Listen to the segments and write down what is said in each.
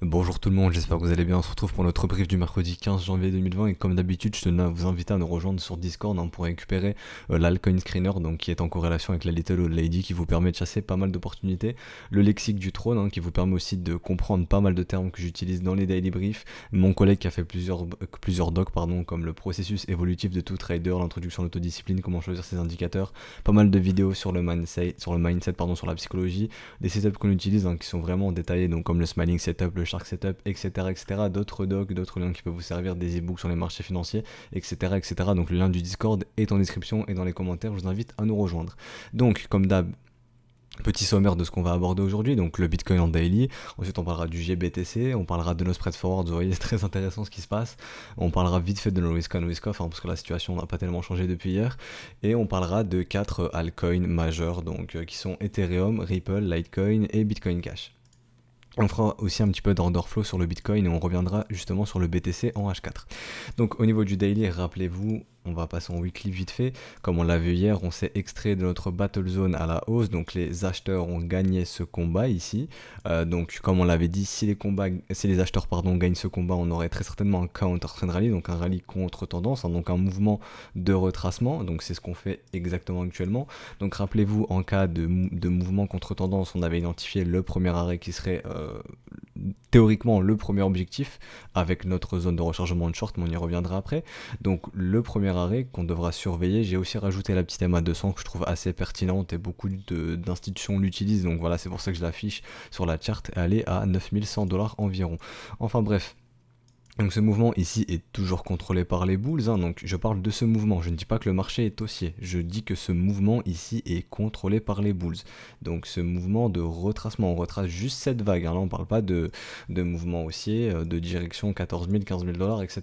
Bonjour tout le monde, j'espère que vous allez bien. On se retrouve pour notre brief du mercredi 15 janvier 2020 et comme d'habitude, je tenais à vous inviter à nous rejoindre sur Discord pour récupérer l'Alcoin Screener donc qui est en corrélation avec la Little Old Lady qui vous permet de chasser pas mal d'opportunités, le lexique du trône qui vous permet aussi de comprendre pas mal de termes que j'utilise dans les daily briefs, mon collègue qui a fait plusieurs docs comme le processus évolutif de tout trader, l'introduction à l'autodiscipline, comment choisir ses indicateurs, pas mal de vidéos sur le mindset, sur la psychologie, des setups qu'on utilise qui sont vraiment détaillés, donc comme le smiling setup, le shark setup, etc., etc., d'autres docs, d'autres liens qui peuvent vous servir, des ebooks sur les marchés financiers, etc., etc. Donc le lien du Discord est en description et dans les commentaires, je vous invite à nous rejoindre. Donc comme d'hab, petit sommaire de ce qu'on va aborder aujourd'hui, donc le Bitcoin en daily, ensuite on parlera du GBTC, on parlera de nos spread forwards, vous voyez c'est très intéressant ce qui se passe, on parlera vite fait de nos risk on risk off, parce que la situation n'a pas tellement changé depuis hier, et on parlera de 4 altcoins majeurs, qui sont Ethereum, Ripple, Litecoin et Bitcoin Cash. On fera aussi un petit peu d'order flow sur le Bitcoin et on reviendra justement sur le BTC en H4. Donc au niveau du daily, rappelez-vous, on va passer en weekly vite fait. Comme on l'a vu hier, on s'est extrait de notre battle zone à la hausse. Donc les acheteurs ont gagné ce combat ici. Donc comme on l'avait dit, si les acheteurs gagnent ce combat, on aurait très certainement un counter trend rally, donc un rallye contre tendance, donc un mouvement de retracement. Donc c'est ce qu'on fait exactement actuellement. Donc rappelez-vous, en cas de mouvement contre tendance, on avait identifié le premier arrêt qui serait théoriquement le premier objectif avec notre zone de rechargement de short, mais on y reviendra après. Donc le premier arrêt qu'on devra surveiller, j'ai aussi rajouté la petite MA200 que je trouve assez pertinente et beaucoup d'institutions l'utilisent, donc voilà, c'est pour ça que je l'affiche sur la charte et elle est à 9100$ environ. Enfin bref. Donc ce mouvement ici est toujours contrôlé par les bulls, donc je parle de ce mouvement, je ne dis pas que le marché est haussier, je dis que ce mouvement ici est contrôlé par les bulls. Donc ce mouvement de retracement, on retrace juste cette vague, là on ne parle pas de mouvement haussier, de direction 14 000, 15 000$, etc.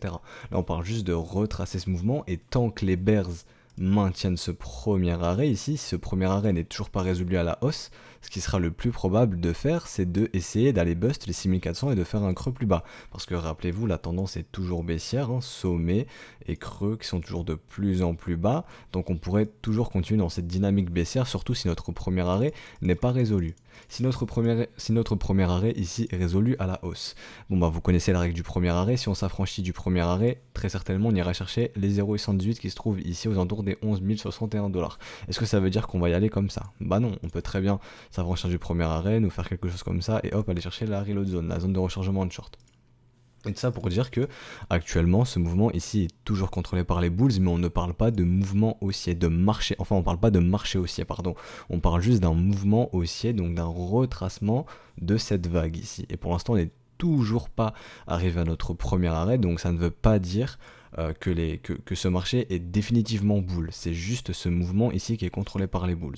Là on parle juste de retracer ce mouvement et tant que les bears maintiennent ce premier arrêt ici, ce premier arrêt n'est toujours pas résolu à la hausse, ce qui sera le plus probable de faire, c'est de essayer d'aller bust les 6400 et de faire un creux plus bas. Parce que rappelez-vous, la tendance est toujours baissière, sommet et creux qui sont toujours de plus en plus bas, donc on pourrait toujours continuer dans cette dynamique baissière, surtout si notre premier arrêt n'est pas résolu. Si notre premier arrêt ici est résolu à la hausse. Bon bah vous connaissez la règle du premier arrêt, si on s'affranchit du premier arrêt, très certainement on ira chercher les 0,78 qui se trouvent ici aux alentours des 11 061$. Est-ce que ça veut dire qu'on va y aller comme ça? Bah non, on peut très bien s'affranchir du premier arrêt, nous faire quelque chose comme ça et hop aller chercher la reload zone, la zone de rechargement de short. Et ça pour dire que actuellement ce mouvement ici est toujours contrôlé par les bulls, mais on ne parle pas de mouvement haussier, de marché, enfin on parle pas de marché haussier, pardon, on parle juste d'un mouvement haussier, donc d'un retracement de cette vague ici. Et pour l'instant on n'est toujours pas arrivé à notre premier arrêt, donc ça ne veut pas dire que ce marché est définitivement bull. C'est juste ce mouvement ici qui est contrôlé par les bulls.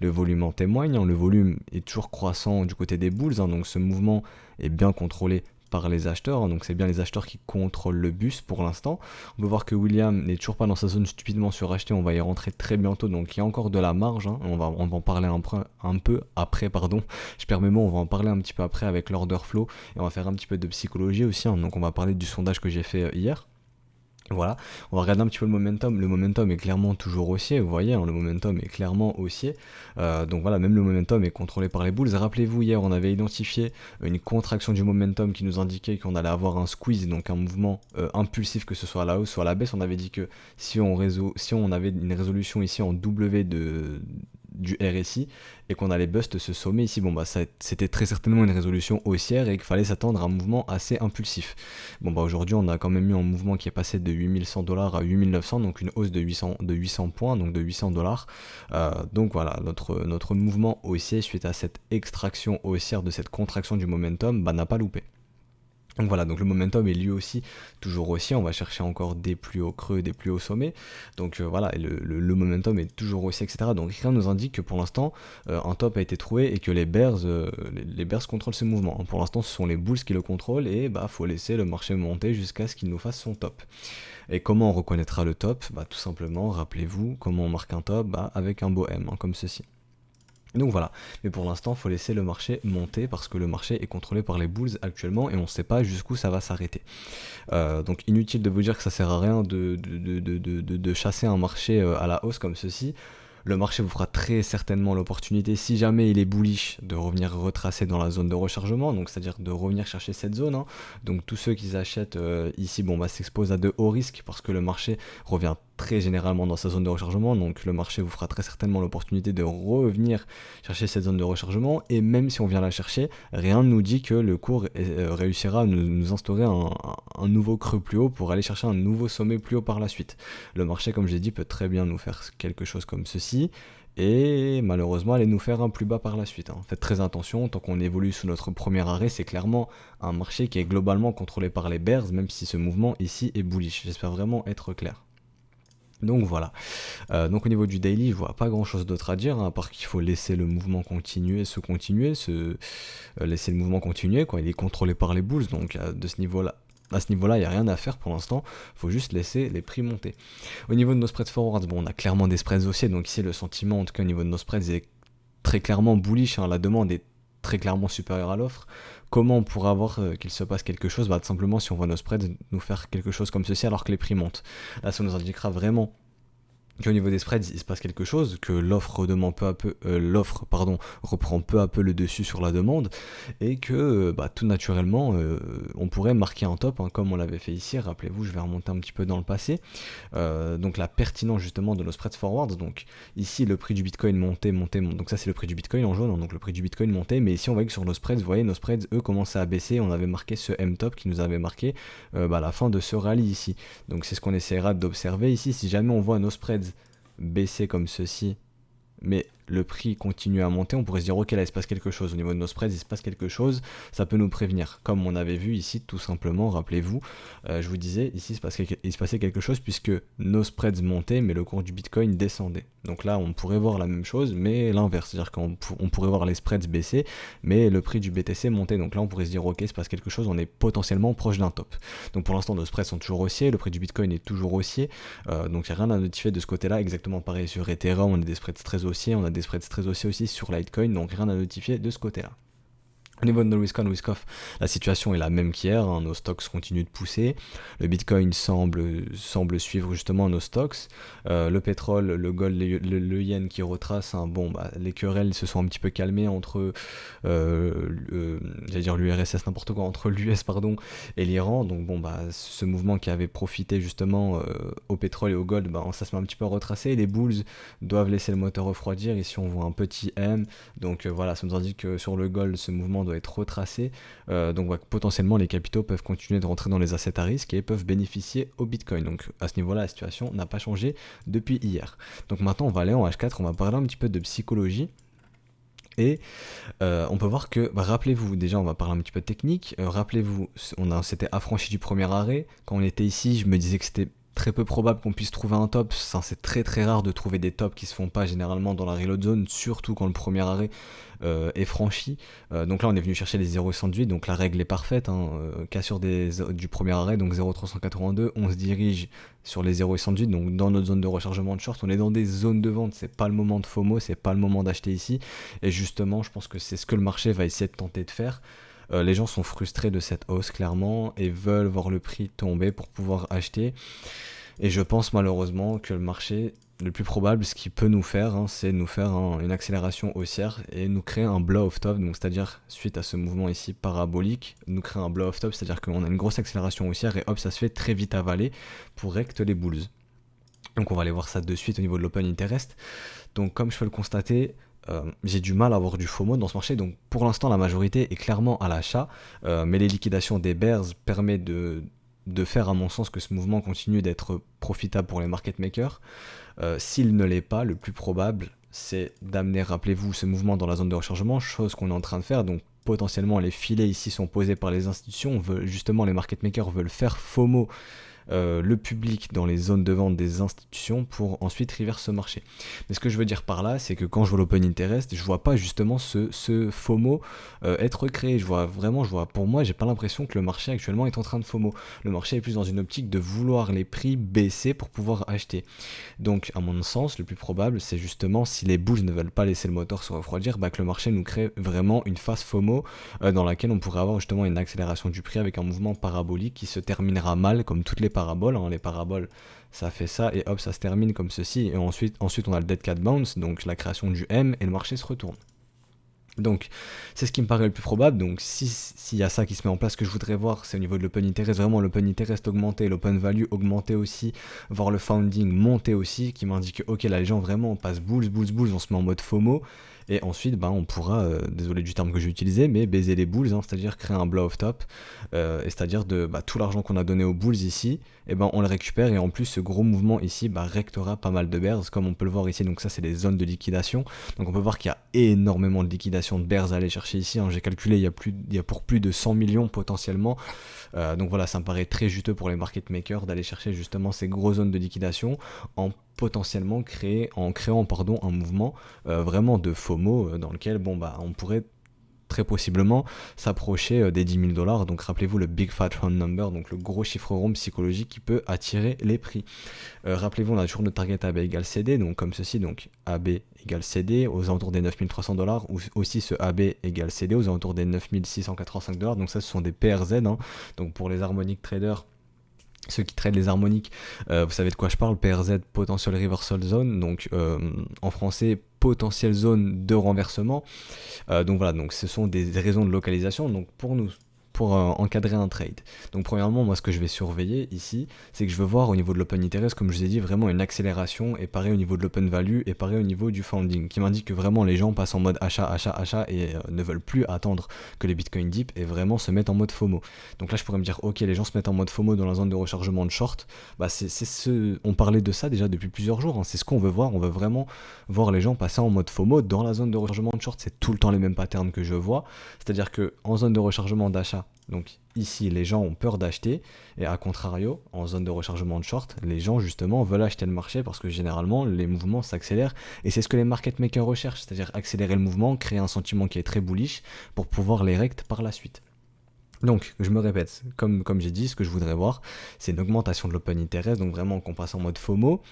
Le volume en témoigne, le volume est toujours croissant du côté des bulls, donc ce mouvement est bien contrôlé par les acheteurs, donc c'est bien les acheteurs qui contrôlent le bus pour l'instant. On peut voir que William n'est toujours pas dans sa zone stupidement suracheté, on va y rentrer très bientôt, donc il y a encore de la marge, on va en parler un peu après, pardon, je perds mes mots, on va en parler un petit peu après avec l'order flow, et on va faire un petit peu de psychologie aussi, donc on va parler du sondage que j'ai fait hier. Voilà, on va regarder un petit peu le momentum. Le momentum est clairement toujours haussier, vous voyez, le momentum est clairement haussier. Donc voilà, même le momentum est contrôlé par les bulls. Rappelez-vous, hier, on avait identifié une contraction du momentum qui nous indiquait qu'on allait avoir un squeeze, donc un mouvement impulsif, que ce soit à la hausse ou à la baisse. On avait dit que si on avait une résolution ici en W du RSI et qu'on allait bust ce sommet ici, bon bah c'était très certainement une résolution haussière et qu'il fallait s'attendre à un mouvement assez impulsif. Bon bah aujourd'hui on a quand même eu un mouvement qui est passé de 8100$ à 8900, donc une hausse de 800 points, donc de 800$. Donc voilà, notre mouvement haussier suite à cette extraction haussière de cette contraction du momentum n'a pas loupé. Donc voilà, donc le momentum est lui aussi toujours haussier, on va chercher encore des plus hauts creux, des plus hauts sommets, donc voilà, le momentum est toujours haussier, etc. Donc rien nous indique que pour l'instant, un top a été trouvé et que les bears contrôlent ce mouvement. Pour l'instant, ce sont les bulls qui le contrôlent et faut laisser le marché monter jusqu'à ce qu'il nous fasse son top. Et comment on reconnaîtra le top? Tout simplement, rappelez-vous, comment on marque un top? Avec un beau M, comme ceci. Donc voilà, mais pour l'instant, il faut laisser le marché monter parce que le marché est contrôlé par les bulls actuellement et on ne sait pas jusqu'où ça va s'arrêter. Donc inutile de vous dire que ça sert à rien de chasser un marché à la hausse comme ceci. Le marché vous fera très certainement l'opportunité, si jamais il est bullish, de revenir retracer dans la zone de rechargement, donc c'est-à-dire de revenir chercher cette zone, hein. Donc tous ceux qui achètent ici, bon bah s'exposent à de hauts risques parce que le marché revient très généralement dans sa zone de rechargement, donc le marché vous fera très certainement l'opportunité de revenir chercher cette zone de rechargement, et même si on vient la chercher, rien ne nous dit que le cours réussira à nous instaurer un nouveau creux plus haut pour aller chercher un nouveau sommet plus haut par la suite. Le marché, comme j'ai dit, peut très bien nous faire quelque chose comme ceci, et malheureusement aller nous faire un plus bas par la suite, hein. Faites très attention, tant qu'on évolue sous notre premier arrêt, c'est clairement un marché qui est globalement contrôlé par les bears, même si ce mouvement ici est bullish. J'espère vraiment être clair. Donc voilà, donc au niveau du daily, je vois pas grand chose d'autre à dire, hein, à part qu'il faut laisser le mouvement continuer, laisser le mouvement continuer, quoi. Il est contrôlé par les bulls, donc à ce niveau-là, il n'y a rien à faire pour l'instant, il faut juste laisser les prix monter. Au niveau de nos spreads forwards, bon, on a clairement des spreads haussiers, donc ici le sentiment, en tout cas au niveau de nos spreads, est très clairement bullish, hein. La demande est très clairement supérieure à l'offre. Comment on pourra avoir qu'il se passe quelque chose? Tout simplement si on voit nos spreads nous faire quelque chose comme ceci alors que les prix montent. Là, ça nous indiquera vraiment qu'au niveau des spreads, il se passe quelque chose, que l'offre reprend peu à peu le dessus sur la demande, et que tout naturellement, on pourrait marquer un top, hein, comme on l'avait fait ici. Rappelez-vous, je vais remonter un petit peu dans le passé. Donc la pertinence justement de nos spreads forwards. Donc ici, le prix du Bitcoin montait. Donc ça, c'est le prix du Bitcoin en jaune, hein, donc le prix du Bitcoin montait. Mais ici, on voit que sur nos spreads, vous voyez, nos spreads, eux, commençaient à baisser. On avait marqué ce M-top qui nous avait marqué la fin de ce rallye ici. Donc c'est ce qu'on essaiera d'observer ici. Si jamais on voit nos spreads baisser comme ceci, mais le prix continue à monter, on pourrait se dire ok, là il se passe quelque chose, au niveau de nos spreads il se passe quelque chose, ça peut nous prévenir, comme on avait vu ici tout simplement. Rappelez-vous, je vous disais ici il se passait quelque chose puisque nos spreads montaient mais le cours du Bitcoin descendait. Donc là on pourrait voir la même chose mais l'inverse, c'est-à-dire qu'on pourrait voir les spreads baisser mais le prix du BTC monter. Donc là on pourrait se dire ok, il se passe quelque chose, on est potentiellement proche d'un top. Donc pour l'instant nos spreads sont toujours haussiers, le prix du Bitcoin est toujours haussier, donc il n'y a rien à notifier de ce côté-là. Exactement pareil sur Ethereum, on a des spreads très haussiers, on a des spreads très haussiers aussi sur Litecoin, donc rien à notifier de ce côté-là. Au niveau de nos risk-on, risk-off, la situation est la même qu'hier, hein. Nos stocks continuent de pousser, le Bitcoin semble suivre justement nos stocks, le pétrole, le gold, le yen qui retrace, hein. Les querelles se sont un petit peu calmées entre j'allais dire l'URSS, n'importe quoi, entre l'US et l'Iran. Donc ce mouvement qui avait profité justement au pétrole et au gold, ça se met un petit peu à retracer. Les bulls doivent laisser le moteur refroidir. Ici on voit un petit M, donc voilà, ça nous indique que sur le gold ce mouvement doit être retracé, potentiellement les capitaux peuvent continuer de rentrer dans les assets à risque et peuvent bénéficier au Bitcoin. Donc à ce niveau-là, la situation n'a pas changé depuis hier. Donc maintenant on va aller en H4, on va parler un petit peu de psychologie. Et on peut voir que, rappelez-vous, déjà on va parler un petit peu de technique, rappelez-vous, on s'était affranchi du premier arrêt. Quand on était ici, je me disais que c'était très peu probable qu'on puisse trouver un top. C'est très très rare de trouver des tops qui se font pas généralement dans la reload zone, surtout quand le premier arrêt est franchi. Donc là on est venu chercher les 0,68, donc la règle est parfaite, hein. Cassure du premier arrêt, donc 0,382, on se dirige sur les 0,68, donc dans notre zone de rechargement de short, on est dans des zones de vente, c'est pas le moment de FOMO, c'est pas le moment d'acheter ici, et justement je pense que c'est ce que le marché va essayer de tenter de faire. Les gens sont frustrés de cette hausse clairement et veulent voir le prix tomber pour pouvoir acheter. Et je pense malheureusement que le marché, le plus probable, ce qu'il peut nous faire, hein, c'est nous faire une accélération haussière et nous créer un blow-off top, donc c'est-à-dire suite à ce mouvement ici parabolique, nous créer un blow-off top, c'est-à-dire qu'on a une grosse accélération haussière et hop, ça se fait très vite avaler pour recte les bulls. Donc on va aller voir ça de suite au niveau de l'open interest. Donc comme je peux le constater, j'ai du mal à avoir du FOMO dans ce marché, donc pour l'instant la majorité est clairement à l'achat, mais les liquidations des bears permettent de faire à mon sens que ce mouvement continue d'être profitable pour les market makers. S'il ne l'est pas, le plus probable c'est d'amener, rappelez-vous, ce mouvement dans la zone de rechargement, chose qu'on est en train de faire. Donc potentiellement les filets ici sont posés par les institutions, justement les market makers veulent faire FOMO le public dans les zones de vente des institutions pour ensuite reverse ce marché. Mais ce que je veux dire par là, c'est que quand je vois l'open interest, je vois pas justement ce FOMO être créé. Pour moi, j'ai pas l'impression que le marché actuellement est en train de FOMO. Le marché est plus dans une optique de vouloir les prix baisser pour pouvoir acheter. Donc, à mon sens, le plus probable, c'est justement si les bulls ne veulent pas laisser le moteur se refroidir, que le marché nous crée vraiment une phase FOMO dans laquelle on pourrait avoir justement une accélération du prix avec un mouvement parabolique qui se terminera mal, comme toutes les paraboles, hein. Les paraboles, ça fait ça, et hop, ça se termine comme ceci, et ensuite on a le dead cat bounce, donc la création du M, et le marché se retourne. Donc, c'est ce qui me paraît le plus probable. Donc, s'il y a ça qui se met en place, ce que je voudrais voir, c'est au niveau de l'open interest, vraiment l'open interest augmenter, l'open value augmenter aussi, voir le founding monter aussi, qui m'indique que, ok, là, les gens vraiment, on passe bulls, on se met en mode FOMO, et ensuite, on pourra, désolé du terme que j'ai utilisé, mais baiser les bulls, hein, c'est-à-dire créer un blow-off top, et c'est-à-dire tout l'argent qu'on a donné aux bulls ici, on le récupère, et en plus, ce gros mouvement ici, rectera pas mal de bears, comme on peut le voir ici. Donc ça, c'est les zones de liquidation. Donc on peut voir qu'il y a énormément de liquidation de bears à aller chercher ici, hein. J'ai calculé, il y a pour plus de 100 millions potentiellement. Donc voilà, ça me paraît très juteux pour les market makers d'aller chercher justement ces grosses zones de liquidation en potentiellement créant un mouvement vraiment de FOMO dans lequel on pourrait très possiblement s'approcher des 10 000 $. Donc rappelez-vous le big fat round number, donc le gros chiffre rond psychologique qui peut attirer les prix. Rappelez-vous, on a toujours notre target AB égale CD, donc comme ceci, donc AB égale CD aux alentours des 9 300 $, ou aussi ce AB égale CD aux alentours des 9 685 $. Donc ça, ce sont des PRZ, hein. Donc pour les harmonic traders, ceux qui tradent les harmoniques, vous savez de quoi je parle, PRZ, Potential Reversal Zone, donc en français, potentielle zone de renversement. Donc voilà, donc ce sont des raisons de localisation, donc pour encadrer un trade. Donc premièrement, moi ce que je vais surveiller ici, c'est que je veux voir au niveau de l'open interest, comme je vous ai dit, vraiment une accélération, et pareil au niveau de l'open value, et pareil au niveau du founding, qui m'indique que vraiment les gens passent en mode achat, et ne veulent plus attendre que les bitcoins dip, et vraiment se mettent en mode FOMO. Donc là je pourrais me dire, ok, les gens se mettent en mode FOMO dans la zone de rechargement de short, on parlait de ça déjà depuis plusieurs jours, hein. C'est ce qu'on veut voir, on veut vraiment voir les gens passer en mode FOMO dans la zone de rechargement de short. C'est tout le temps les mêmes patterns que je vois, c'est-à-dire que en zone de rechargement d'achat, donc ici les gens ont peur d'acheter, et à contrario en zone de rechargement de short, les gens justement veulent acheter le marché parce que généralement les mouvements s'accélèrent, et c'est ce que les market makers recherchent, c'est-à-dire accélérer le mouvement, créer un sentiment qui est très bullish pour pouvoir les rect par la suite. Donc, je me répète, comme j'ai dit, ce que je voudrais voir, c'est une augmentation de l'open interest, donc vraiment qu'on passe en mode FOMO,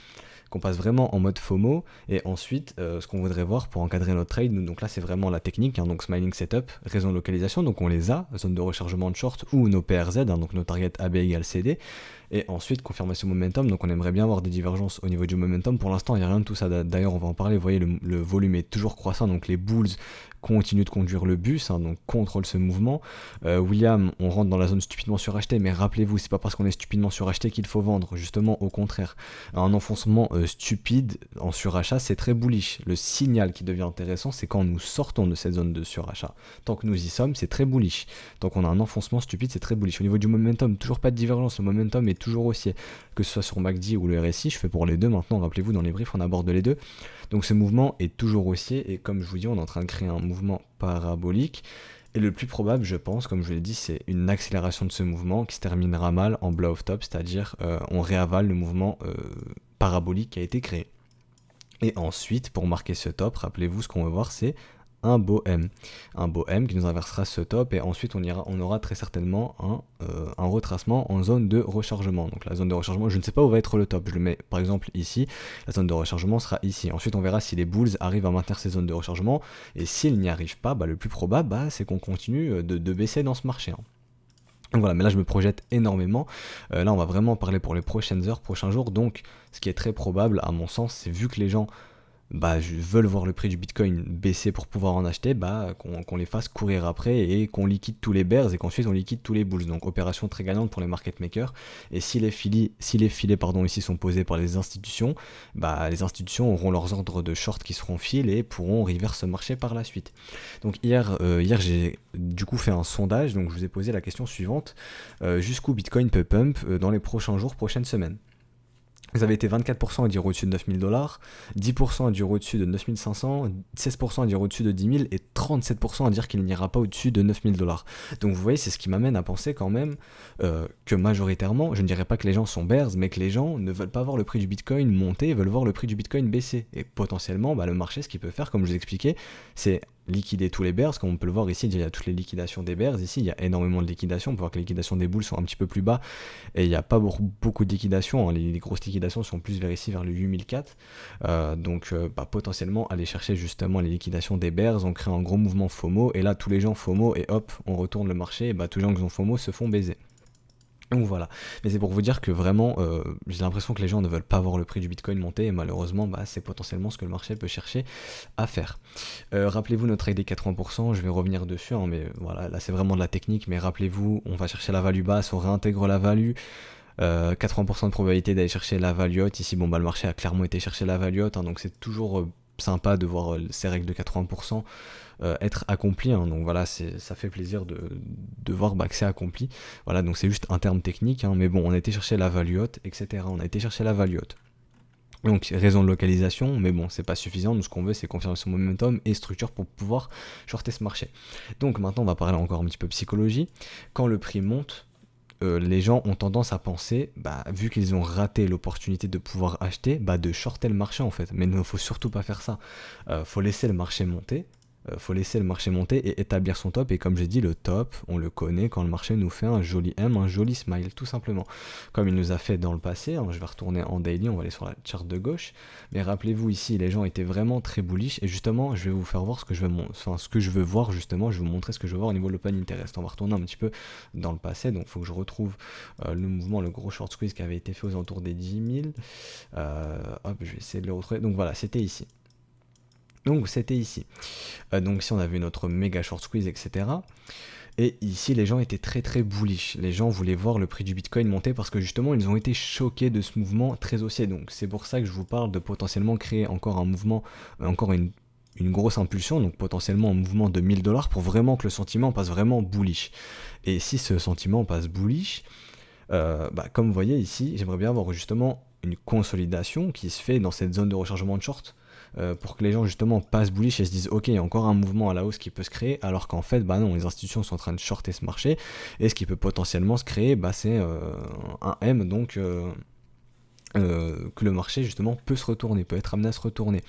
et ensuite ce qu'on voudrait voir pour encadrer notre trade, donc là c'est vraiment la technique, hein, donc smiling setup, raison de localisation, donc on les a, zone de rechargement de short ou nos PRZ, hein, donc nos target AB égale CD, et ensuite confirmation momentum, donc on aimerait bien avoir des divergences au niveau du momentum. Pour l'instant il n'y a rien de tout ça, d'ailleurs on va en parler. Vous voyez, le volume est toujours croissant, donc les bulls continuent de conduire le bus, hein, donc contrôle ce mouvement. William, on rentre dans la zone stupidement suracheté, mais rappelez-vous, c'est pas parce qu'on est stupidement suracheté qu'il faut vendre, justement au contraire. Un enfoncement stupide en surachat, c'est très bullish. Le signal qui devient intéressant, c'est quand nous sortons de cette zone de surachat. Tant que nous y sommes, c'est très bullish. Tant qu'on a un enfoncement stupide, c'est très bullish. Au niveau du momentum, toujours pas de divergence, le momentum est toujours haussier, que ce soit sur MACD ou le RSI, je fais pour les deux maintenant, rappelez-vous, dans les briefs on aborde les deux. Donc ce mouvement est toujours haussier, et comme je vous dis, on est en train de créer un mouvement parabolique, et le plus probable, je pense, comme je l'ai dit, c'est une accélération de ce mouvement qui se terminera mal en blow-off top, c'est-à-dire on réavale le mouvement parabolique qui a été créé. Et ensuite, pour marquer ce top, rappelez-vous, ce qu'on va voir, c'est un beau M qui nous inversera ce top, et ensuite on aura très certainement un retracement en zone de rechargement. Donc la zone de rechargement, je ne sais pas où va être le top, je le mets par exemple ici, la zone de rechargement sera ici. Ensuite on verra si les bulls arrivent à maintenir ces zones de rechargement, et s'ils n'y arrivent pas, le plus probable c'est qu'on continue de baisser dans ce marché, hein. Donc voilà, mais là je me projette énormément. Là on va vraiment parler pour les prochaines heures, prochains jours. Donc ce qui est très probable à mon sens, c'est vu que les gens veulent voir le prix du Bitcoin baisser pour pouvoir en acheter, qu'on les fasse courir après, et qu'on liquide tous les bears, et qu'ensuite on liquide tous les bulls. Donc opération très gagnante pour les market makers. Et si les filets ici sont posés par les institutions, les institutions auront leurs ordres de short qui seront fill et pourront reverse ce marché par la suite. Donc hier j'ai du coup fait un sondage, donc je vous ai posé la question suivante: jusqu'où Bitcoin peut pump dans les prochains jours, prochaines semaines? Vous avez été 24% à dire au-dessus de 9 000 $, 10% à dire au-dessus de 9 500, 16% à dire au-dessus de 10 000, et 37% à dire qu'il n'ira pas au-dessus de 9 000 $. Donc vous voyez, c'est ce qui m'amène à penser quand même que majoritairement, je ne dirais pas que les gens sont bears, mais que les gens ne veulent pas voir le prix du Bitcoin monter, veulent voir le prix du Bitcoin baisser. Et potentiellement, le marché, ce qu'il peut faire, comme je vous expliquais, c'est liquider tous les bears. Comme on peut le voir ici, il y a toutes les liquidations des bears. Ici, il y a énormément de liquidations. On peut voir que les liquidations des bulls sont un petit peu plus bas, et il n'y a pas beaucoup de liquidations, hein. Les grosses liquidations sont plus vers ici, vers le 8004. Donc potentiellement aller chercher justement les liquidations des bears, on crée un gros mouvement FOMO, et là tous les gens FOMO, et hop, on retourne le marché, et tous les gens qui ont FOMO se font baiser. Donc voilà, mais c'est pour vous dire que vraiment, j'ai l'impression que les gens ne veulent pas voir le prix du Bitcoin monter et malheureusement, bah, c'est potentiellement ce que le marché peut chercher à faire. Rappelez-vous notre trade des 80%, je vais revenir dessus, hein, mais voilà, là c'est vraiment de la technique, mais rappelez-vous, on va chercher la value basse, on réintègre la value, 80% de probabilité d'aller chercher la value haute. Ici, bon, bah, le marché a clairement été chercher la value haute, hein, donc c'est toujours sympa de voir ces règles de 80% être accomplies, hein. Donc voilà, ça fait plaisir de voir bah, que c'est accompli. Voilà, donc c'est juste un terme technique, hein, mais bon, on a été chercher la value haute, etc. On a été chercher la value haute. Donc raison de localisation, mais bon, c'est pas suffisant. Nous, ce qu'on veut, c'est confirmer son momentum et structure pour pouvoir shorter ce marché. Donc maintenant, on va parler encore un petit peu psychologie. Quand le prix monte, les gens ont tendance à penser, bah, vu qu'ils ont raté l'opportunité de pouvoir acheter, bah, de shorter le marché en fait. Mais il ne faut surtout pas faire ça. Faut laisser le marché monter. Faut laisser le marché monter et établir son top. Et comme j'ai dit, le top, on le connaît quand le marché nous fait un joli M, un joli smile, tout simplement. Comme il nous a fait dans le passé, hein. Je vais retourner en daily, on va aller sur la charte de gauche. Mais rappelez-vous ici, les gens étaient vraiment très bullish. Et justement, je vais vous faire voir ce que je veux voir justement. Je vais vous montrer ce que je veux voir au niveau de l'open interest. On va retourner un petit peu dans le passé. Donc il faut que je retrouve le mouvement, le gros short squeeze qui avait été fait aux alentours des 10 000. Hop, je vais essayer de le retrouver. Donc voilà, c'était ici. Donc c'était ici. Donc ici on a vu notre méga short squeeze, etc. Et ici les gens étaient très très bullish. Les gens voulaient voir le prix du Bitcoin monter parce que justement ils ont été choqués de ce mouvement très haussier. Donc c'est pour ça que je vous parle de potentiellement créer encore un mouvement, encore une grosse impulsion, donc potentiellement un mouvement de 1000 $ pour vraiment que le sentiment passe vraiment bullish. Et si ce sentiment passe bullish, bah, comme vous voyez ici, j'aimerais bien avoir justement une consolidation qui se fait dans cette zone de rechargement de short pour que les gens justement passent bullish et se disent ok, il y a encore un mouvement à la hausse qui peut se créer, alors qu'en fait bah non, les institutions sont en train de shorter ce marché et ce qui peut potentiellement se créer, bah, c'est un M, donc que le marché justement peut se retourner, peut être amené à se retourner.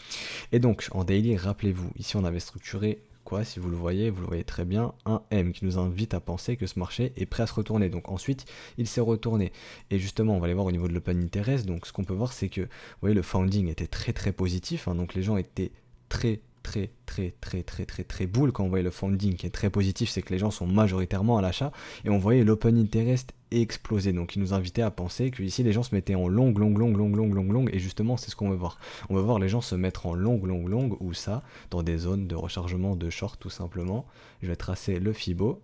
Et donc en daily, rappelez-vous, ici on avait structuré quoi, si vous le voyez très bien, un M qui nous invite à penser que ce marché est prêt à se retourner. Donc ensuite, il s'est retourné. Et justement, on va aller voir au niveau de l'open interest. Donc ce qu'on peut voir, c'est que, vous voyez, le founding était très très positif, hein. Donc les gens étaient très très bull. Quand on voyait le founding qui est très positif, c'est que les gens sont majoritairement à l'achat. Et on voyait l'open interest exploser. Donc il nous invitait à penser que ici les gens se mettaient en long. Et justement, c'est ce qu'on veut voir. On veut voir les gens se mettre en long, ou ça, dans des zones de rechargement de short tout simplement. Je vais tracer le Fibo.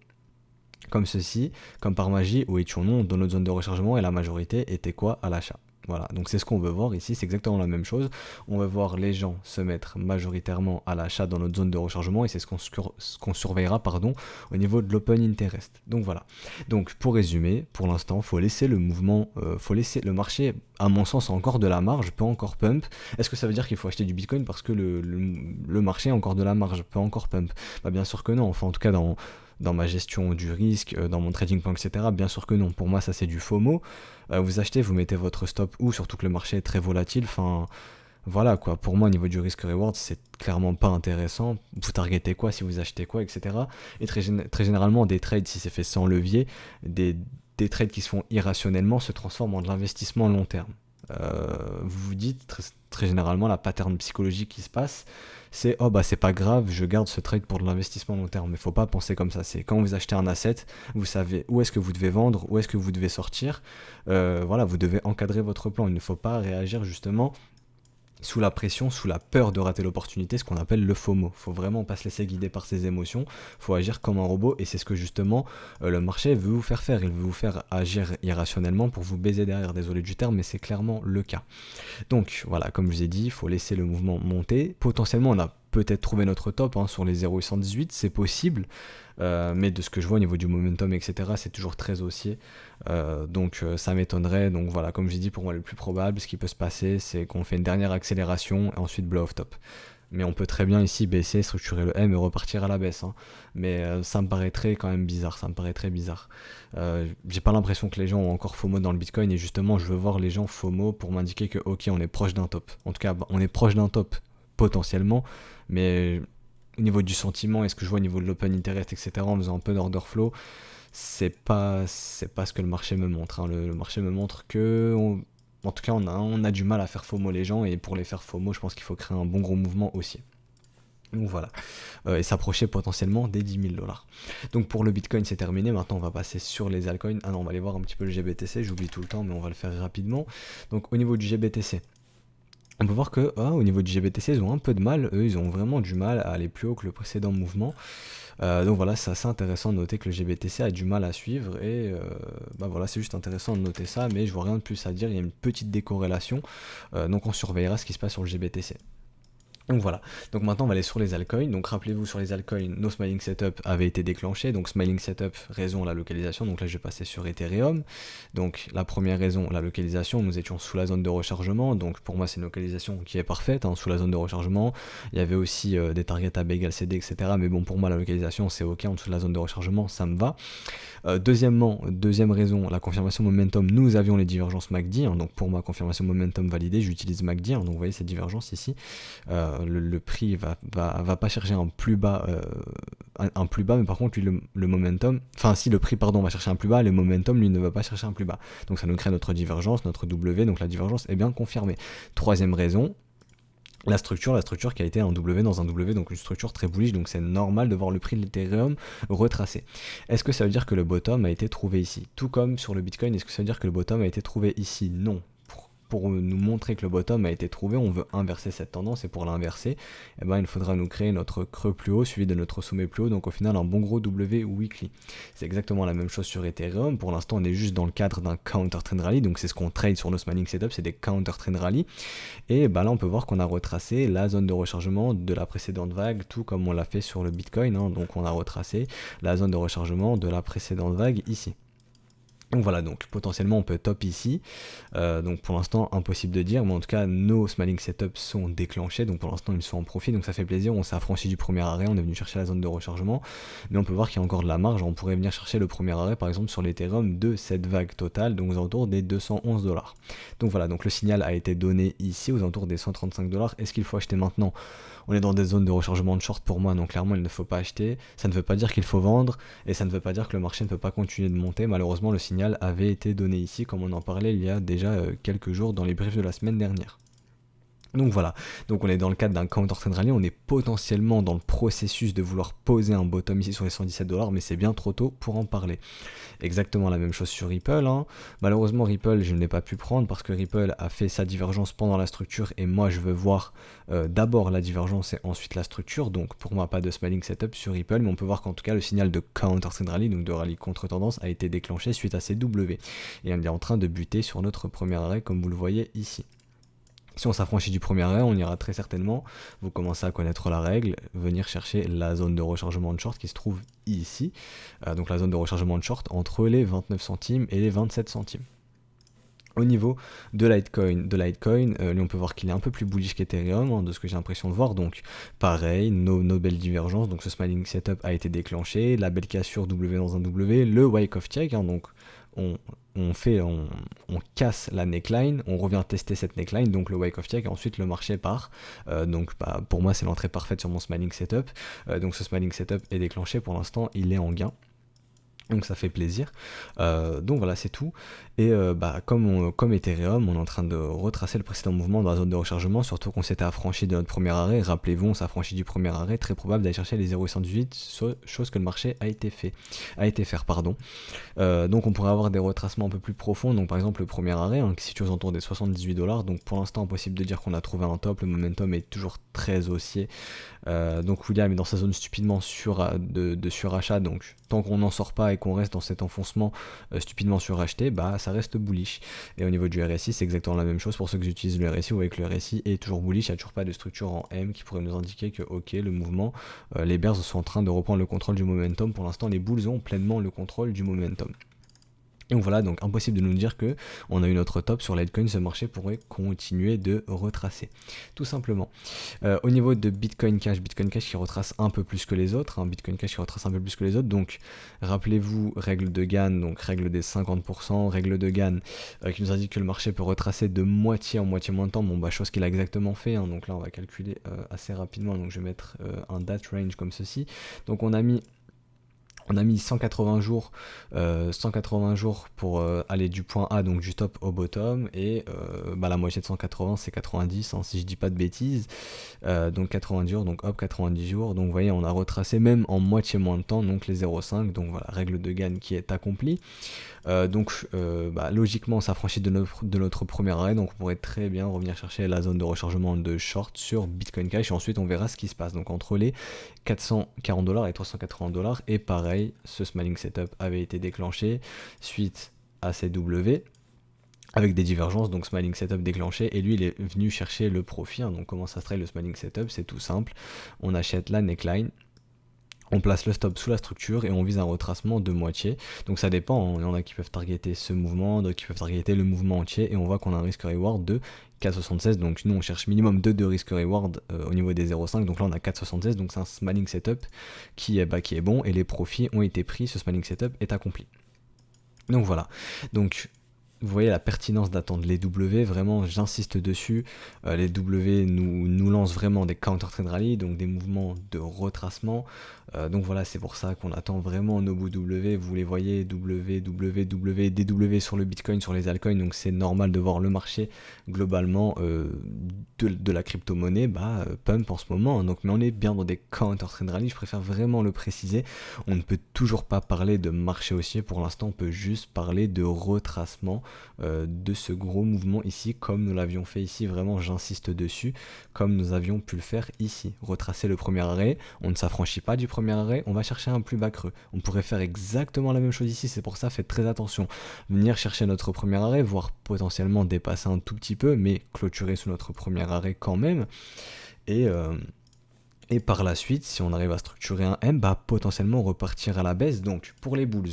Comme ceci, comme par magie, où étions-nous dans notre zone de rechargement et la majorité était quoi à l'achat. Voilà, donc c'est ce qu'on veut voir ici, c'est exactement la même chose. On veut voir les gens se mettre majoritairement à l'achat dans notre zone de rechargement et c'est ce qu'on surveillera au niveau de l'open interest. Donc voilà. Donc pour résumer, pour l'instant, faut laisser le mouvement, faut laisser le marché, à mon sens, a encore de la marge, peut encore pump. Est-ce que ça veut dire qu'il faut acheter du Bitcoin parce que le marché a encore de la marge, peut encore pump? Bah bien sûr que non, enfin en tout cas dans ma gestion du risque, dans mon trading plan, etc. Bien sûr que non. Pour moi, ça c'est du FOMO. Vous achetez, vous mettez votre stop où, surtout que le marché est très volatile. Enfin, voilà quoi. Pour moi, au niveau du risque-reward, c'est clairement pas intéressant. Vous targetez quoi si vous achetez quoi, etc. Et très généralement, des trades, si c'est fait sans levier, des trades qui se font irrationnellement se transforment en de l'investissement long terme. Vous vous dites très généralement la pattern psychologique qui se passe, c'est oh bah c'est pas grave, je garde ce trade pour de l'investissement long terme. Mais faut pas penser comme ça. C'est quand vous achetez un asset, vous savez où est-ce que vous devez vendre, où est-ce que vous devez sortir. Voilà, vous devez encadrer votre plan. Il ne faut pas réagir justement sous la pression, sous la peur de rater l'opportunité, ce qu'on appelle le FOMO. Faut vraiment pas se laisser guider par ses émotions, faut agir comme un robot et c'est ce que justement le marché veut vous faire faire. Il veut vous faire agir irrationnellement pour vous baiser derrière. Désolé du terme, mais c'est clairement le cas. Donc voilà, comme je vous ai dit, il faut laisser le mouvement monter. Potentiellement, on a peut-être trouvé notre top sur les 0,118, c'est possible. Mais de ce que je vois au niveau du momentum, etc., c'est toujours très haussier. Donc ça m'étonnerait. Donc voilà, comme je dis, pour moi, le plus probable, ce qui peut se passer, c'est qu'on fait une dernière accélération et ensuite blow off top. Mais on peut très bien ici baisser, structurer le M et repartir à la baisse. Mais ça me paraîtrait quand même bizarre, j'ai pas l'impression que les gens ont encore FOMO dans le Bitcoin et justement je veux voir les gens FOMO pour m'indiquer que ok, on est proche d'un top. En tout cas, on est proche d'un top potentiellement, mais au niveau du sentiment et ce que je vois au niveau de l'open interest, etc., en faisant un peu d'order flow, c'est pas ce que le marché me montre. Le marché me montre que en tout cas on a du mal à faire FOMO les gens et pour les faire FOMO je pense qu'il faut créer un bon gros mouvement aussi. Donc voilà, et s'approcher potentiellement des 10 000 dollars. Donc pour le Bitcoin c'est terminé, maintenant on va passer sur les altcoins. Ah non, on va aller voir un petit peu le GBTC, j'oublie tout le temps mais on va le faire rapidement. Donc au niveau du GBTC, on peut voir que au niveau du GBTC ils ont un peu de mal, eux ils ont vraiment du mal à aller plus haut que le précédent mouvement. Donc voilà, c'est assez intéressant de noter que le GBTC a du mal à suivre et bah voilà, c'est juste intéressant de noter ça, mais je vois rien de plus à dire, il y a une petite décorrélation, donc on surveillera ce qui se passe sur le GBTC. Donc voilà, donc maintenant on va aller sur les altcoins. Donc rappelez-vous, sur les altcoins, nos Smiling Setup avait été déclenché. Donc Smiling Setup, raison la localisation. Donc là je vais passer sur Ethereum. Donc la première raison, la localisation, nous étions sous la zone de rechargement. Donc pour moi c'est une localisation qui est parfaite, hein, sous la zone de rechargement. Il y avait aussi des targets AB égale CD, etc. Mais bon, pour moi la localisation c'est ok, en dessous de la zone de rechargement, ça me va. Deuxième raison, la confirmation momentum, nous avions les divergences MACD, hein, donc pour ma confirmation momentum validée, j'utilise MACD, hein, donc vous voyez cette divergence ici, le prix va pas chercher un plus bas, un plus bas, mais par contre lui, le momentum, enfin si le prix pardon va chercher un plus bas, le momentum lui ne va pas chercher un plus bas, donc ça nous crée notre divergence, notre W, donc la divergence est bien confirmée. Troisième raison, la structure qui a été un W dans un W, donc une structure très bullish, donc c'est normal de voir le prix de l'Ethereum retracé. Est-ce que ça veut dire que le bottom a été trouvé ici? Tout comme sur le Bitcoin, est-ce que ça veut dire que le bottom a été trouvé ici? Non. Pour nous montrer que le bottom a été trouvé, on veut inverser cette tendance, et pour l'inverser, eh ben, il faudra nous créer notre creux plus haut suivi de notre sommet plus haut, donc au final un bon gros W weekly. C'est exactement la même chose sur Ethereum. Pour l'instant on est juste dans le cadre d'un counter trend rally, donc c'est ce qu'on trade sur nos Smiling Setup, c'est des counter trend rally, et bah là on peut voir qu'on a retracé la zone de rechargement de la précédente vague, tout comme on l'a fait sur le Bitcoin, hein. Donc on a retracé la zone de rechargement de la précédente vague ici. Donc voilà, donc potentiellement on peut top ici, donc pour l'instant impossible de dire, mais en tout cas nos Smiling Setups sont déclenchés, donc pour l'instant ils sont en profit, donc ça fait plaisir, on s'est affranchi du premier arrêt, on est venu chercher la zone de rechargement, mais on peut voir qu'il y a encore de la marge, on pourrait venir chercher le premier arrêt par exemple sur l'Ethereum de cette vague totale, donc aux alentours des 211 dollars. Donc voilà, donc le signal a été donné ici aux alentours des 135 dollars, est-ce qu'il faut acheter maintenant? On est dans des zones de rechargement de short pour moi, donc clairement il ne faut pas acheter, ça ne veut pas dire qu'il faut vendre, et ça ne veut pas dire que le marché ne peut pas continuer de monter, malheureusement le signal avait été donné ici comme on en parlait il y a déjà quelques jours dans les briefs de la semaine dernière. Donc voilà, donc on est dans le cadre d'un counter trend rally, on est potentiellement dans le processus de vouloir poser un bottom ici sur les 117 dollars, mais c'est bien trop tôt pour en parler. Exactement la même chose sur Ripple, hein. Malheureusement Ripple je ne l'ai pas pu prendre parce que Ripple a fait sa divergence pendant la structure et moi je veux voir d'abord la divergence et ensuite la structure, donc pour moi pas de Smiling Setup sur Ripple, mais on peut voir qu'en tout cas le signal de counter trend rally, donc de rallye contre tendance, a été déclenché suite à ces W et on est en train de buter sur notre premier arrêt comme vous le voyez ici. Si on s'affranchit du premier arrêt, on ira très certainement, vous commencez à connaître la règle, venir chercher la zone de rechargement de short qui se trouve ici, donc la zone de rechargement de short entre les 29 centimes et les 27 centimes. Au niveau de Litecoin, on peut voir qu'il est un peu plus bullish qu'Ethereum, hein, de ce que j'ai l'impression de voir. Donc pareil, nos belles divergences, donc ce Smiling Setup a été déclenché, la belle cassure W dans un W, le Wyckoff check, hein, donc on casse la neckline, on revient tester cette neckline, donc le Wyckoff check, et ensuite le marché part. Donc pour moi c'est l'entrée parfaite sur mon Smiling Setup. Donc ce Smiling Setup est déclenché, pour l'instant il est en gain. Donc ça fait plaisir, donc voilà c'est tout, et comme Ethereum on est en train de retracer le précédent mouvement dans la zone de rechargement, surtout qu'on s'était affranchi de notre premier arrêt, rappelez-vous on s'est affranchi du premier arrêt, très probable d'aller chercher les 0,118, chose que le marché a été faire, donc on pourrait avoir des retracements un peu plus profonds, donc par exemple le premier arrêt qui se situe aux alentours des 78 dollars, donc pour l'instant impossible de dire qu'on a trouvé un top, le momentum est toujours très haussier, donc William est dans sa zone stupidement de surachat, donc tant qu'on n'en sort pas et qu'on reste dans cet enfoncement stupidement suracheté, bah ça reste bullish. Et au niveau du RSI, c'est exactement la même chose pour ceux qui utilisent le RSI, vous voyez que le RSI est toujours bullish, il n'y a toujours pas de structure en M qui pourrait nous indiquer que ok, le mouvement, les bears sont en train de reprendre le contrôle du momentum, pour l'instant les bulls ont pleinement le contrôle du momentum. Donc voilà, donc impossible de nous dire que on a eu notre top sur Litecoin, ce marché pourrait continuer de retracer, tout simplement. Au niveau de Bitcoin Cash qui retrace un peu plus que les autres, Bitcoin Cash qui retrace un peu plus que les autres, donc rappelez-vous, règle de Gann, donc règle des 50%, règle de Gann qui nous indique que le marché peut retracer de moitié en moitié moins de temps, bon bah chose qu'il a exactement fait, donc là on va calculer assez rapidement, donc je vais mettre un date range comme ceci, donc on a mis On a mis 180 jours, 180 jours pour aller du point A, donc du top au bottom, et la moitié de 180 c'est 90, hein, si je dis pas de bêtises. Donc 90 jours, donc hop, 90 jours. Donc vous voyez, on a retracé même en moitié moins de temps, donc les 0,5. Donc voilà, règle de Gann qui est accomplie. Logiquement, on s'affranchit de notre premier arrêt, donc on pourrait très bien revenir chercher la zone de rechargement de short sur Bitcoin Cash, et ensuite on verra ce qui se passe. Donc entre les 440$ et 380$, et pareil, ce smiling setup avait été déclenché suite à CW avec des divergences, donc smiling setup déclenché, et lui il est venu chercher le profit, hein. Donc comment ça se trade le smiling setup? C'est tout simple, on achète la neckline, on place le stop sous la structure et on vise un retracement de moitié. Donc ça dépend, il y en a qui peuvent targeter ce mouvement, d'autres qui peuvent targeter le mouvement entier, et on voit qu'on a un risk reward de 4,76. Donc nous on cherche minimum 2 de risk reward au niveau des 0,5. Donc là on a 4,76, donc c'est un smiling setup qui est bon, et les profits ont été pris, ce smiling setup est accompli. Donc voilà, donc vous voyez la pertinence d'attendre les W, vraiment j'insiste dessus. Les W nous lancent vraiment des counter trend rally, donc des mouvements de retracement. Donc voilà, c'est pour ça qu'on attend vraiment nos bouts W. Vous les voyez, W, W, W, DW sur le Bitcoin, sur les altcoins. Donc c'est normal de voir le marché globalement de la crypto-monnaie pump en ce moment, hein. Donc, mais on est bien dans des counter trend rally, je préfère vraiment le préciser. On ne peut toujours pas parler de marché haussier pour l'instant, on peut juste parler de retracement de ce gros mouvement ici, comme nous l'avions fait ici. Vraiment j'insiste dessus, comme nous avions pu le faire ici. Retracer le premier arrêt, on ne s'affranchit pas du premier arrêt, on va chercher un plus bas creux. On pourrait faire exactement la même chose ici, c'est pour ça faites très attention. Venir chercher notre premier arrêt, voire potentiellement dépasser un tout petit peu, mais clôturer sous notre premier arrêt quand même. Et par la suite, si on arrive à structurer un M, potentiellement repartir à la baisse. Donc pour les bulls,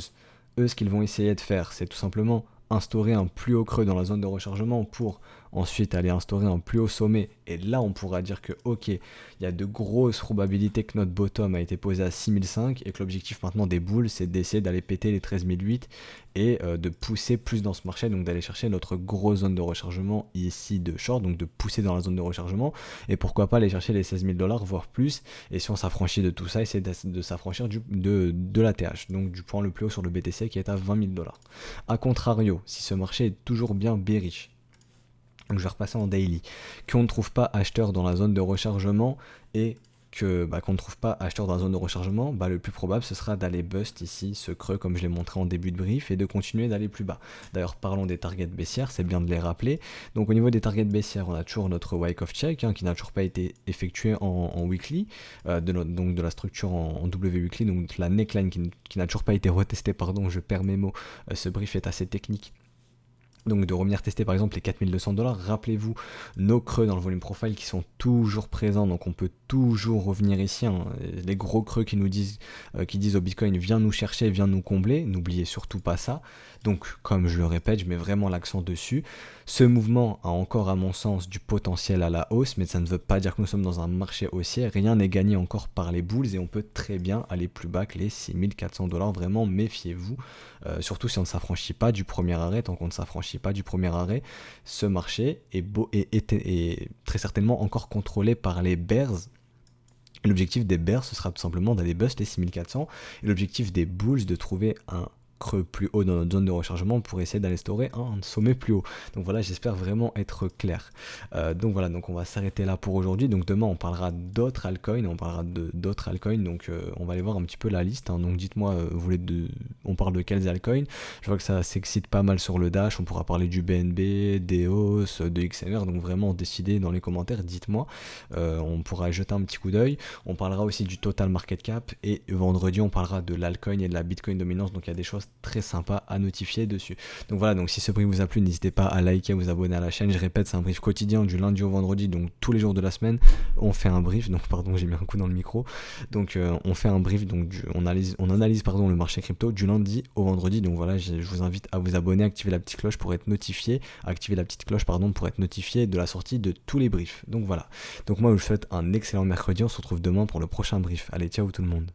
eux ce qu'ils vont essayer de faire, c'est tout simplement instaurer un plus haut creux dans la zone de rechargement pour ensuite aller instaurer un plus haut sommet, et là on pourra dire que ok, il y a de grosses probabilités que notre bottom a été posé à 6005 et que l'objectif maintenant des bulls c'est d'essayer d'aller péter les 13008 et de pousser plus dans ce marché, donc d'aller chercher notre grosse zone de rechargement ici de short, donc de pousser dans la zone de rechargement, et pourquoi pas aller chercher les 16 000$, voire plus. Et si on s'affranchit de tout ça, essayer de s'affranchir de la TH, donc du point le plus haut sur le BTC qui est à 20 000$. A contrario, si ce marché est toujours bien bearish, donc je vais repasser en daily, qu'on ne trouve pas acheteur dans la zone de rechargement, et qu'on ne trouve pas acheteur dans la zone de rechargement, le plus probable ce sera d'aller bust ici ce creux comme je l'ai montré en début de brief, et de continuer d'aller plus bas. D'ailleurs parlons des targets baissières, c'est bien de les rappeler. Donc au niveau des targets baissières, on a toujours notre Wyckoff check qui n'a toujours pas été effectué en weekly, donc de la structure en W weekly, donc la neckline qui n'a toujours pas été retestée, pardon, je perds mes mots, ce brief est assez technique. Donc de revenir tester par exemple les 4200$, rappelez-vous nos creux dans le volume profile qui sont toujours présents, donc on peut toujours revenir ici, hein. Les gros creux qui nous disent, qui disent au Bitcoin viens nous chercher, viens nous combler, n'oubliez surtout pas ça. Donc comme je le répète, je mets vraiment l'accent dessus. Ce mouvement a encore à mon sens du potentiel à la hausse, mais ça ne veut pas dire que nous sommes dans un marché haussier, rien n'est gagné encore par les bulls, et on peut très bien aller plus bas que les 6400$, vraiment méfiez-vous, surtout si on ne s'affranchit pas du premier arrêt. Tant qu'on ne s'affranchit pas du premier arrêt, ce marché est très certainement encore contrôlé par les bears. L'objectif des bears, ce sera tout simplement d'aller bust les 6400, et l'objectif des bulls de trouver un creux plus haut dans notre zone de rechargement pour essayer d'instaurer un sommet plus haut. Donc voilà, j'espère vraiment être clair. Donc voilà, donc on va s'arrêter là pour aujourd'hui. Donc demain on parlera d'autres altcoins, donc on va aller voir un petit peu la liste, hein. Donc dites-moi, on parle de quels altcoins? Je vois que ça s'excite pas mal sur le Dash, on pourra parler du BNB, d'EOS, de XMR, donc vraiment décidez dans les commentaires, dites-moi, on pourra jeter un petit coup d'œil. On parlera aussi du total market cap, et vendredi on parlera de l'altcoin et de la Bitcoin dominance, donc il y a des choses très sympa à notifier dessus. Donc voilà, donc si ce brief vous a plu, n'hésitez pas à liker, à vous abonner à la chaîne. Je répète, c'est un brief quotidien du lundi au vendredi, donc tous les jours de la semaine on fait un brief. Donc pardon, j'ai mis un coup dans le micro. Donc on fait un brief, donc on analyse le marché crypto du lundi au vendredi. Donc voilà, je vous invite à vous abonner, activer la petite cloche pour être notifié, pour être notifié de la sortie de tous les briefs. Donc voilà, donc moi je vous souhaite un excellent mercredi, on se retrouve demain pour le prochain brief. Allez, ciao tout le monde.